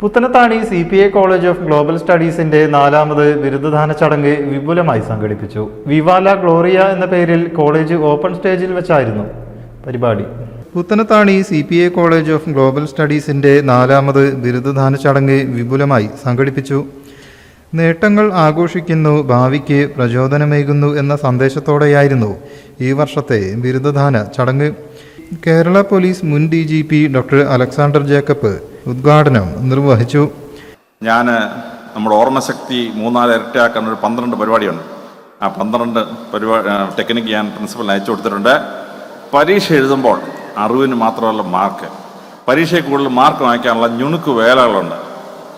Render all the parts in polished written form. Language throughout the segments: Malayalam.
Puthanathani CPA college of global സ്റ്റഡീസിന്റെ 4ാമത് ബിരുദദാന ചടങ്ങ് വിപുലമായി സംഘടിപ്പിച്ചു. വിവാല ഗ്ലോറിയ എന്ന പേരിൽ കോളേജ് ഓപ്പൺ സ്റ്റേജിൽ വെച്ചായിരുന്നു പരിപാടി. Puthanathani CPA college of global സ്റ്റഡീസിന്റെ 4ാമത് ബിരുദദാന ചടങ്ങ് വിപുലമായി സംഘടിപ്പിച്ചു. നേട്ടങ്ങൾ ആഘോഷിക്കുന്നു, ഭാവിക്ക് പ്രചോദനമേകുന്നു എന്ന സന്ദേശത്തോടെയായിരുന്നു ഈ വർഷത്തെ ബിരുദദാന ചടങ്ങ്. കേരള പോലീസ് മുൻ DGP ഡോക്ടർ അലക്സാണ്ടർ ജേക്കബ് ഉദ്ഘാടനം നിർവഹിച്ചു. ഞാൻ നമ്മുടെ ഓർമ്മശക്തി 3-4 ഇരട്ടിയാക്കാൻ ഒരു 12 പരിപാടിയുണ്ട്. ആ 12 ടെക്നിക്ക് ഞാൻ പ്രിൻസിപ്പലിന് അയച്ചു കൊടുത്തിട്ടുണ്ട്. പരീക്ഷ എഴുതുമ്പോൾ അറിവിന് മാത്രമല്ല മാർക്ക്, പരീക്ഷയിൽ കൂടുതൽ മാർക്ക് വാങ്ങിക്കാനുള്ള ഞുണുക്ക് വേലകളുണ്ട്.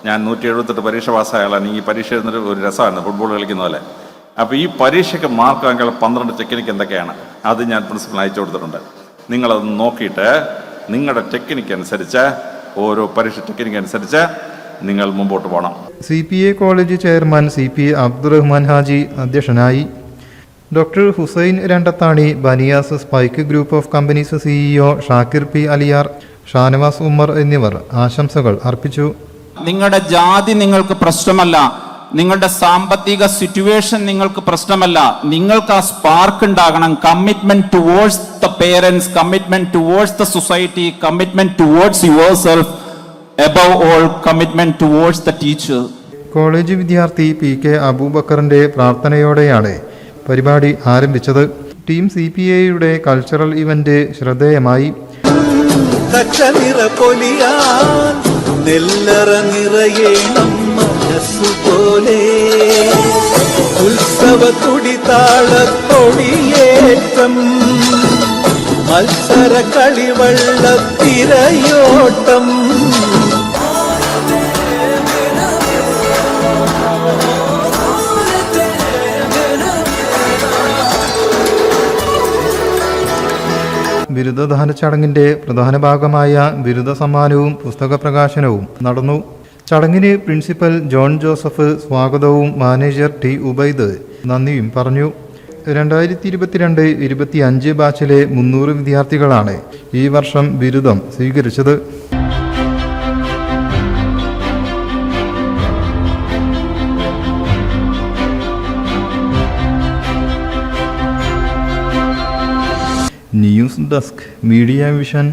ഞാൻ 178 പരീക്ഷ പാസ്സായാലാണ് ഈ പരീക്ഷ എഴുതുന്നൊരു ഒരു രസമാണ്, ഫുട്ബോൾ കളിക്കുന്ന പോലെ. അപ്പോൾ ഈ പരീക്ഷയ്ക്ക് മാർക്ക് വാങ്ങിക്കാനുള്ള 12 ടെക്നിക്ക് എന്തൊക്കെയാണ് അത് ഞാൻ പ്രിൻസിപ്പലിന് അയച്ചു കൊടുത്തിട്ടുണ്ട്. നിങ്ങളത് നോക്കിയിട്ട് നിങ്ങളുടെ ടെക്നിക്ക് അനുസരിച്ച് ഓരോ പരീക്ഷ ടെക്നിക്ക് അനുസരിച്ച് നിങ്ങൾ മുമ്പോട്ട് പോകണം. CPA college chairman CP Abdurahman Haji അധ്യക്ഷനായി. Doctor Hussain Randathani, Baniyas spike group of companies CEO Shakir P Aliyar, Shanavas Ummer എന്നിവർ ആശംസകൾ അർപ്പിച്ചു. നിങ്ങളുടെ ജാതി നിങ്ങൾക്ക് പ്രശ്നമല്ല, നിങ്ങളുടെ സാമ്പത്തിക സിറ്റുവേഷൻ നിങ്ങൾക്ക് പ്രശ്നമല്ല, നിങ്ങൾക്ക് ആ സ്പാർക്ക് ഉണ്ടാകണം. Commitment towards the parents, commitment towards the society, commitment towards your self, above all commitment towards the teacher. College വിദ്യാർത്ഥി PK അബൂബക്കറിന്റെ പ്രാർത്ഥനയോടെയാണ് പരിപാടി ആരംഭിച്ചത്. ടീം CPAയുടെ കൾച്ചറൽ ഇവന്റ് ശ്രദ്ധേയമായി. ഉത്സവത്തുടിതാളത്തൊടിയേറ്റം, മത്സര കളിവള്ളത്തിരയോട്ടം, ബിരുദദാന ചടങ്ങിന്റെ പ്രധാന ഭാഗമായ ബിരുദ സമ്മാനവും പുസ്തക പ്രകാശനവും നടന്നു. ചടങ്ങിന് പ്രിൻസിപ്പൽ ജോൺ ജോസഫ് സ്വാഗതവും മാനേജർ T ഉബൈദ് നന്ദിയും പറഞ്ഞു. 2022-25 ബാച്ചിലെ 300 വിദ്യാർത്ഥികളാണ് ഈ വർഷം ബിരുദം സ്വീകരിച്ചത്. News desk, media vision.